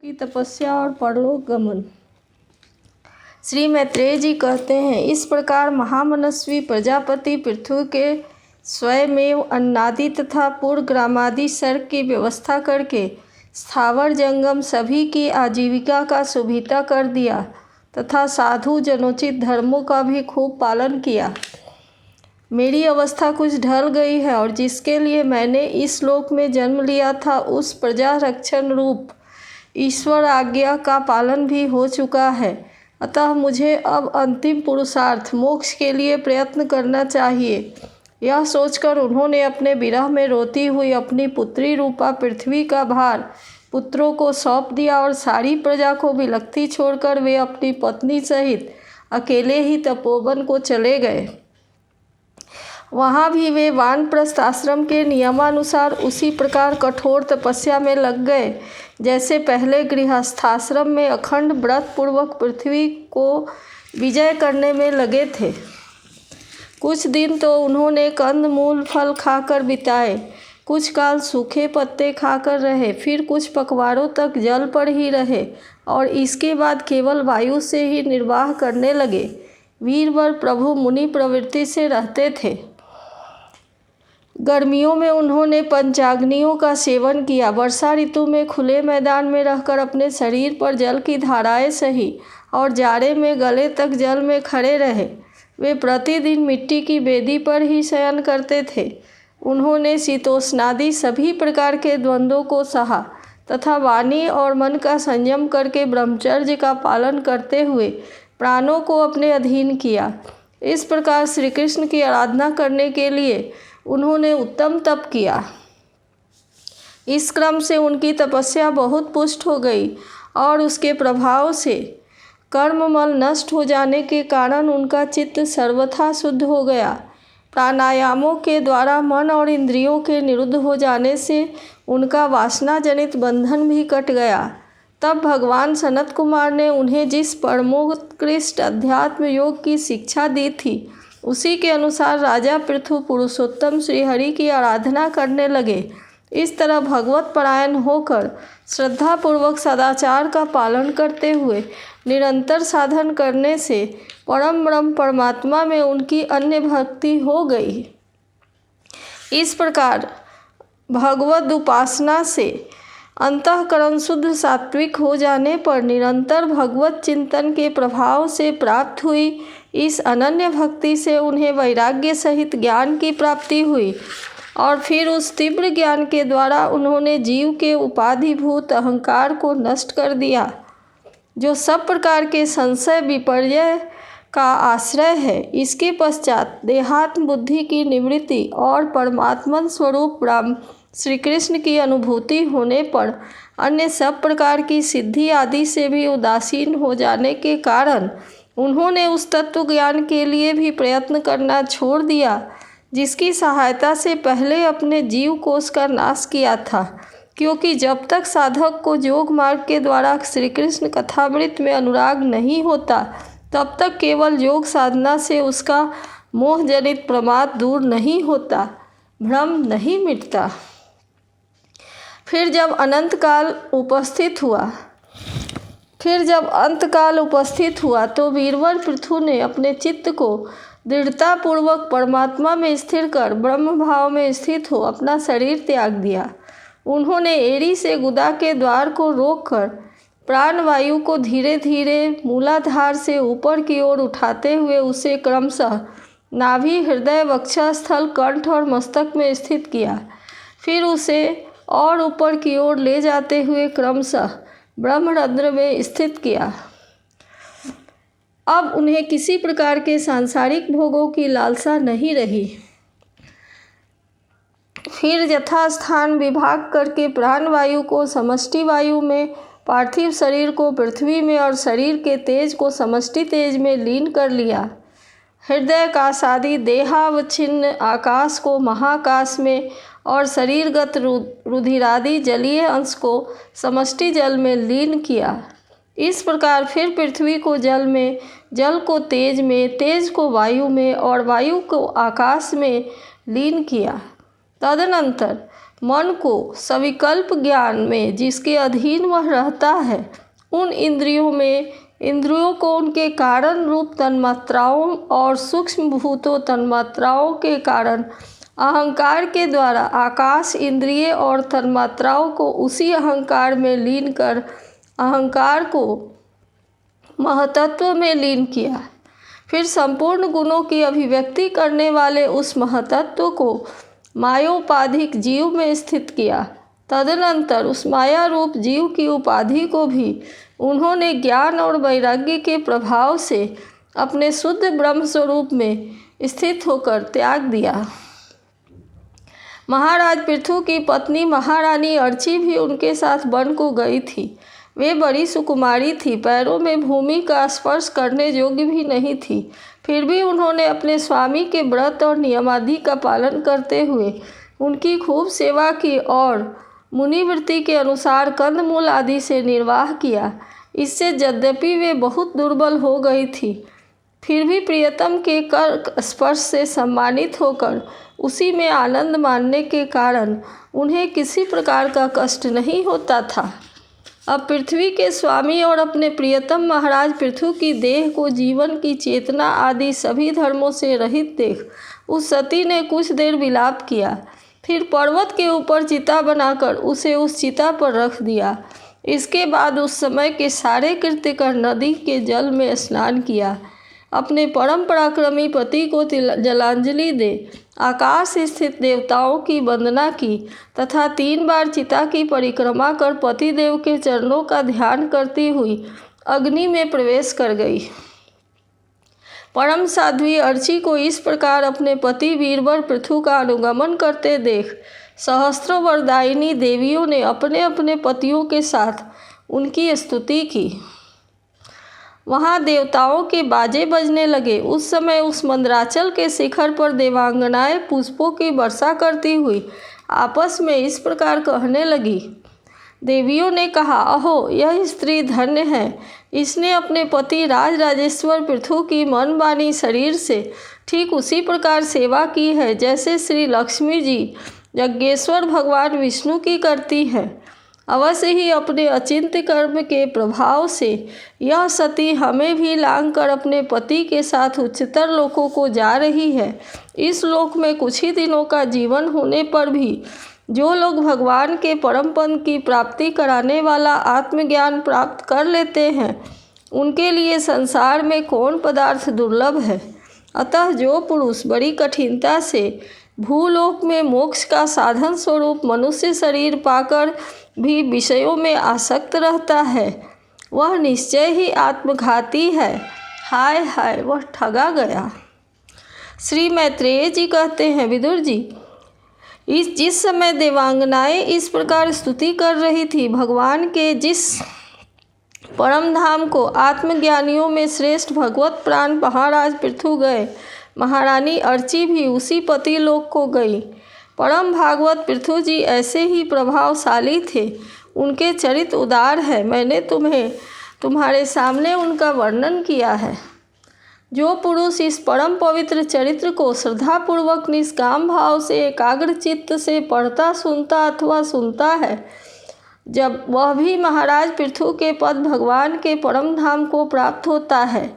की तपस्या और परलोक गमन। श्री मैत्रेय जी कहते हैं, इस प्रकार महामनस्वी प्रजापति पृथ्वी के स्वयमेव अन्नादि तथा पूर्वग्रामादि सर्ग की व्यवस्था करके स्थावर जंगम सभी की आजीविका का सुविधा कर दिया तथा साधु जनोचित धर्मों का भी खूब पालन किया। मेरी अवस्था कुछ ढल गई है और जिसके लिए मैंने इस लोक में जन्म लिया था उस प्रजा रक्षण रूप ईश्वर आज्ञा का पालन भी हो चुका है। अतः मुझे अब अंतिम पुरुषार्थ मोक्ष के लिए प्रयत्न करना चाहिए। यह सोचकर उन्होंने अपने विरह में रोती हुई अपनी पुत्री रूपा पृथ्वी का भार पुत्रों को सौंप दिया और सारी प्रजा को विलख्ती छोड़कर वे अपनी पत्नी सहित अकेले ही तपोवन को चले गए। वहाँ भी वे वानप्रस्थ आश्रम के नियमानुसार उसी प्रकार कठोर तपस्या में लग गए जैसे पहले गृहस्थाश्रम में अखंड व्रत पूर्वक पृथ्वी को विजय करने में लगे थे। कुछ दिन तो उन्होंने कंद मूल फल खाकर बिताए, कुछ काल सूखे पत्ते खाकर रहे, फिर कुछ पखवाड़ों तक जल पर ही रहे और इसके बाद केवल वायु से ही निर्वाह करने लगे। वीरवर प्रभु मुनि प्रवृत्ति से रहते थे। गर्मियों में उन्होंने पंचाग्नियों का सेवन किया। वर्षा ऋतु में खुले मैदान में रहकर अपने शरीर पर जल की धाराएं सही और जाड़े में गले तक जल में खड़े रहे। वे प्रतिदिन मिट्टी की बेदी पर ही शयन करते थे। उन्होंने शीतोष्णादि सभी प्रकार के द्वंद्वों को सहा तथा वाणी और मन का संयम करके ब्रह्मचर्य का पालन करते हुए प्राणों को अपने अधीन किया। इस प्रकार श्री कृष्ण की आराधना करने के लिए उन्होंने उत्तम तप किया। इस क्रम से उनकी तपस्या बहुत पुष्ट हो गई और उसके प्रभाव से कर्ममल नष्ट हो जाने के कारण उनका चित्त सर्वथा शुद्ध हो गया। प्राणायामों के द्वारा मन और इंद्रियों के निरुद्ध हो जाने से उनका वासना जनित बंधन भी कट गया। तब भगवान सनत कुमार ने उन्हें जिस परमोत्कृष्ट अध्यात्म योग की शिक्षा दी थी उसी के अनुसार राजा पृथु पुरुषोत्तम श्रीहरि की आराधना करने लगे। इस तरह भगवत परायण होकर श्रद्धापूर्वक सदाचार का पालन करते हुए निरंतर साधन करने से परम ब्रह्म परमात्मा में उनकी अन्य भक्ति हो गई। इस प्रकार भगवद उपासना से अंतःकरण शुद्ध सात्विक हो जाने पर निरंतर भगवत चिंतन के प्रभाव से प्राप्त हुई इस अनन्य भक्ति से उन्हें वैराग्य सहित ज्ञान की प्राप्ति हुई और फिर उस तीव्र ज्ञान के द्वारा उन्होंने जीव के उपाधिभूत अहंकार को नष्ट कर दिया जो सब प्रकार के संशय विपर्य का आश्रय है। इसके पश्चात देहात्म बुद्धि की निवृत्ति और परमात्मन स्वरूप ब्रह्म श्री कृष्ण की अनुभूति होने पर अन्य सब प्रकार की सिद्धि आदि से भी उदासीन हो जाने के कारण उन्होंने उस तत्व ज्ञान के लिए भी प्रयत्न करना छोड़ दिया जिसकी सहायता से पहले अपने जीव कोष का नाश किया था। क्योंकि जब तक साधक को योग मार्ग के द्वारा श्री कृष्ण कथामृत में अनुराग नहीं होता तब तक केवल योग साधना से उसका मोह जनित प्रमाद दूर नहीं होता, भ्रम नहीं मिटता। फिर जब अंतकाल उपस्थित हुआ तो वीरवर पृथु ने अपने चित्त को दृढ़तापूर्वक परमात्मा में स्थिर कर ब्रह्म भाव में स्थित हो अपना शरीर त्याग दिया। उन्होंने एड़ी से गुदा के द्वार को रोककर प्राणवायु को धीरे धीरे मूलाधार से ऊपर की ओर उठाते हुए उसे क्रमशः नाभि, हृदय, वक्षस्थल, कंठ और मस्तक में स्थित किया। फिर उसे और ऊपर की ओर ले जाते हुए क्रमशः ब्रह्मरंध्र में स्थित किया। अब उन्हें किसी प्रकार के सांसारिक भोगों की लालसा नहीं रही। फिर यथास्थान विभाग करके प्राणवायु को समष्टि वायु में, पार्थिव शरीर को पृथ्वी में और शरीर के तेज को समष्टि तेज में लीन कर लिया। हृदयाकाश आदि देहावच्छिन्न आकाश को महाकाश में और शरीरगत रुधिरादि जलीय अंश को समष्टि जल में लीन किया। इस प्रकार फिर पृथ्वी को जल में, जल को तेज में, तेज को वायु में और वायु को आकाश में लीन किया। तदनंतर मन को सविकल्प ज्ञान में जिसके अधीन वह रहता है, उन इंद्रियों को उनके कारण रूप तन्मात्राओं और सूक्ष्म भूतों तन्मात्राओं के कारण अहंकार के द्वारा आकाश इंद्रिय और तन्मात्राओं को उसी अहंकार में लीन कर अहंकार को महतत्व में लीन किया। फिर संपूर्ण गुणों की अभिव्यक्ति करने वाले उस महतत्व को मायोपाधिक जीव में स्थित किया। तदनंतर उस माया रूप जीव की उपाधि को भी उन्होंने ज्ञान और वैराग्य के प्रभाव से अपने शुद्ध ब्रह्म स्वरूप में स्थित होकर त्याग दिया। महाराज पृथु की पत्नी महारानी अर्ची भी उनके साथ वन को गई थी। वे बड़ी सुकुमारी थी, पैरों में भूमि का स्पर्श करने योग्य भी नहीं थी। फिर भी उन्होंने अपने स्वामी के व्रत और नियमादि का पालन करते हुए उनकी खूब सेवा की और मुनिवृत्ति के अनुसार कंदमूल आदि से निर्वाह किया। इससे यद्यपि वे बहुत दुर्बल हो गई थी, फिर भी प्रियतम के कर स्पर्श से सम्मानित होकर उसी में आनंद मानने के कारण उन्हें किसी प्रकार का कष्ट नहीं होता था। अब पृथ्वी के स्वामी और अपने प्रियतम महाराज पृथु की देह को जीवन की चेतना आदि सभी धर्मों से रहित देख उस सती ने कुछ देर विलाप किया। फिर पर्वत के ऊपर चिता बनाकर उसे उस चिता पर रख दिया। इसके बाद उस समय के सारे कृत्य कर नदी के जल में स्नान किया, अपने परम पराक्रमी पति को जलांजलि दे आकाश स्थित देवताओं की वंदना की तथा 3 बार चिता की परिक्रमा कर पति देव के चरणों का ध्यान करती हुई अग्नि में प्रवेश कर गई। परम साध्वी अर्ची को इस प्रकार अपने पति वीरवर पृथु का अनुगमन करते देख सहस्त्रों वरदायिनी देवियों ने अपने अपने पतियों के साथ उनकी स्तुति की। वहाँ देवताओं के बाजे बजने लगे। उस समय उस मंदराचल के शिखर पर देवांगनाएं पुष्पों की वर्षा करती हुई आपस में इस प्रकार कहने लगी। देवियों ने कहा, अहो यह स्त्री धन्य है, इसने अपने पति राजराजेश्वर पृथु की मन वाणी शरीर से ठीक उसी प्रकार सेवा की है जैसे श्री लक्ष्मी जी यज्ञेश्वर भगवान विष्णु की करती है। अवश्य ही अपने अचिंत्य कर्म के प्रभाव से यह सती हमें भी लांग कर अपने पति के साथ उच्चतर लोकों को जा रही है। इस लोक में कुछ ही दिनों का जीवन होने पर भी जो लोग भगवान के परम पद की प्राप्ति कराने वाला आत्मज्ञान प्राप्त कर लेते हैं, उनके लिए संसार में कौन पदार्थ दुर्लभ है। अतः जो पुरुष बड़ी कठिनता से भूलोक में मोक्ष का साधन स्वरूप मनुष्य शरीर पाकर भी विषयों में आसक्त रहता है, वह निश्चय ही आत्मघाती है। हाय हाय, वह ठगा गया। श्री मैत्रेय जी कहते हैं, विदुर जी, जिस समय देवांगनाएं इस प्रकार स्तुति कर रही थी, भगवान के जिस परम धाम को आत्मज्ञानियों में श्रेष्ठ भगवत प्राण महाराज पृथु गए, महारानी अर्ची भी उसी पति लोक को गई। परम भागवत पृथु जी ऐसे ही प्रभावशाली थे, उनके चरित्र उदार है। मैंने तुम्हारे सामने उनका वर्णन किया है। जो पुरुष इस परम पवित्र चरित्र को श्रद्धापूर्वक निष्काम भाव से एकाग्र चित्त से पढ़ता सुनता अथवा सुनता है, जब वह भी महाराज पृथु के पद भगवान के परम धाम को प्राप्त होता है।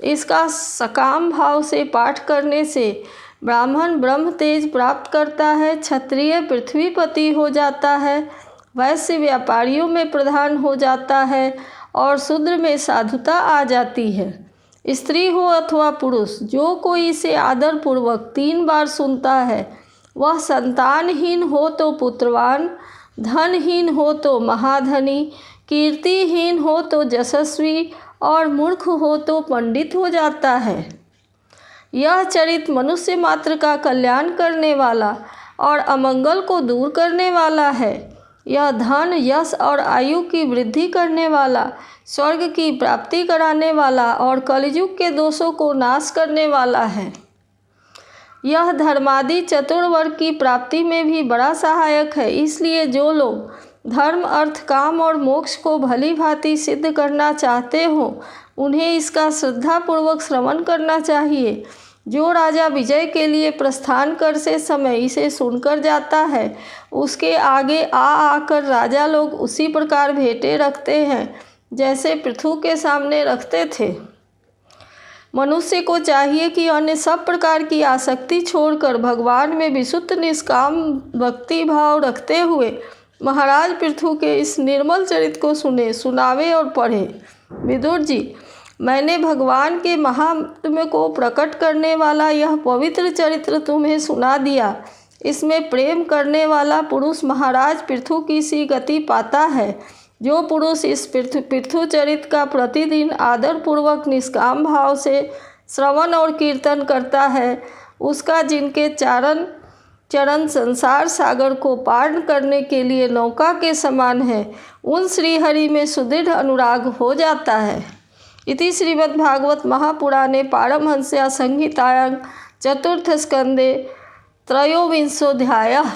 इसका सकाम भाव से पाठ करने से ब्राह्मण ब्रह्म तेज प्राप्त करता है, क्षत्रिय पृथ्वीपति हो जाता है, वैश्य व्यापारियों में प्रधान हो जाता है और शूद्र में साधुता आ जाती है। स्त्री हो अथवा पुरुष, जो कोई इसे आदर पूर्वक 3 बार सुनता है, वह संतानहीन हो तो पुत्रवान, धनहीन हो तो महाधनी, कीर्तिहीन हो तो यशस्वी और मूर्ख हो तो पंडित हो जाता है। यह चरित्र मनुष्य मात्र का कल्याण करने वाला और अमंगल को दूर करने वाला है। यह धन यश और आयु की वृद्धि करने वाला, स्वर्ग की प्राप्ति कराने वाला और कलयुग के दोषों को नाश करने वाला है। यह धर्मादि चतुर्वर्ग की प्राप्ति में भी बड़ा सहायक है। इसलिए जो लोग धर्म अर्थ काम और मोक्ष को भली भांति सिद्ध करना चाहते हो, उन्हें इसका श्रद्धापूर्वक श्रवण करना चाहिए। जो राजा विजय के लिए प्रस्थान कर से समय इसे सुनकर जाता है, उसके आगे आकर राजा लोग उसी प्रकार भेंटें रखते हैं जैसे पृथु के सामने रखते थे। मनुष्य को चाहिए कि अन्य सब प्रकार की आसक्ति छोड़कर भगवान में विशुद्ध निष्काम भक्ति भाव रखते हुए महाराज पृथु के इस निर्मल चरित्र को सुनावे और पढ़े। विदुर जी, मैंने भगवान के महात्म्य को प्रकट करने वाला यह पवित्र चरित्र तुम्हें सुना दिया। इसमें प्रेम करने वाला पुरुष महाराज पृथु की सी गति पाता है। जो पुरुष इस पृथु चरित्र का प्रतिदिन आदरपूर्वक निष्काम भाव से श्रवण और कीर्तन करता है, उसका जिनके चरण संसार सागर को पार करने के लिए नौका के समान है, उन श्रीहरि में सुदृढ़ अनुराग हो जाता है। इति श्रीमद्भागवत महापुराणे पारमहंस्यां संहितायां चतुर्थ स्कंदे त्रयोविंशोऽध्यायः।